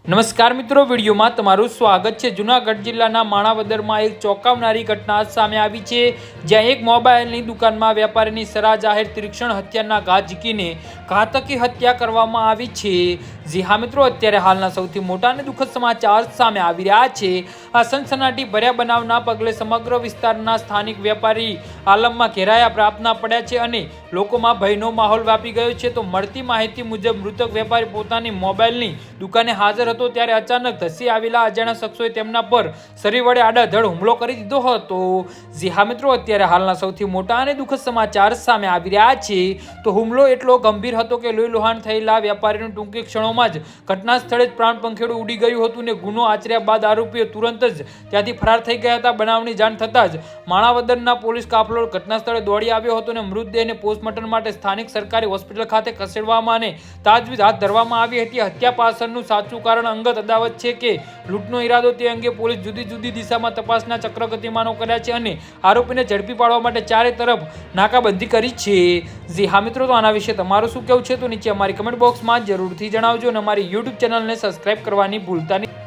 નમસ્કાર મિત્રો, વિડીયોમાં તમારું સ્વાગત છે। જૂનાગઢ જિલ્લાના માણાવદરમાં એક ચોંકાવનારી ઘટના સામે આવી છે, જ્યાં એક મોબાઈલની દુકાનમાં વેપારીની સરા જાહેર તીક્ષ્ણ હત્યાના ઘા ઝીકીને ઘાતકી હત્યા કરવામાં આવી છે। જી હા મિત્રો, અત્યારે હાલના સૌથી મોટા અને દુઃખદ સમાચાર સામે આવી રહ્યા છે। આ સનસનાટી ભર્યા બનાવના પગલે સમગ્ર વિસ્તારના સ્થાનિક વેપારી આલમમાં ઘેરાયા પ્રાપ્તના પડ્યા છે અને લોકોમાં ભયનો માહોલ વ્યાપી ગયો છે। તો મળતી માહિતી મુજબ મૃતક વેપારી પોતાની મોબાઈલની દુકાને હાજર હતો ત્યારે અચાનક ધસી આવેલા અજાણ્યા શખ્સોએ તેમના પર શરીર વડે આડાધડ હુમલો કરી દીધો હતો। જી હા મિત્રો, અત્યારે હાલના સૌથી મોટા અને દુઃખદ સમાચાર સામે આવી રહ્યા છે। તો હુમલો એટલો ગંભીર હતો કે લોહીલુહાણ થયેલા વેપારીનું ટૂંકી ક્ષણોમાં જ ઘટના સ્થળે જ પ્રાણ પંખેડું ઉડી ગયું હતું ને ગુનો આચર્યા બાદ આરોપીઓ તુરંત જ ત્યાંથી ફરાર થઈ ગયા હતા। બનાવની જાણ થતાં જ માણાવદરના પોલીસ કાફલો ઘટના સ્થળે દોડી આવ્યો હતો અને મૃતદેહને પોસ્ટમોર્ટમ માટે સ્થાનિક સરકારી હોસ્પિટલ ખાતે ખસેડવામાં અને તાજવીજ હાથ ધરવામાં આવી હતી। હત્યા પાછળનું સાચું કારણ અંગત અદાવત છે કે લૂંટનો ઈરાદો તે અંગે પોલીસ જુદી જુદી દિશામાં તપાસના ચક્ર ગતિમાનો કર્યા છે અને આરોપીને ઝડપી પાડવા માટે ચારે તરફ નાકાબંધી કરી છે। જી હા મિત્રો, તો આના વિશે તમારું શું કહેવું છે તો નીચે અમારી કમેન્ટ બોક્સમાં જરૂરથી જણાવજો અને અમારી યુટ્યુબ ચેનલને સબસ્ક્રાઇબ કરવાની ભૂલતા નહીં।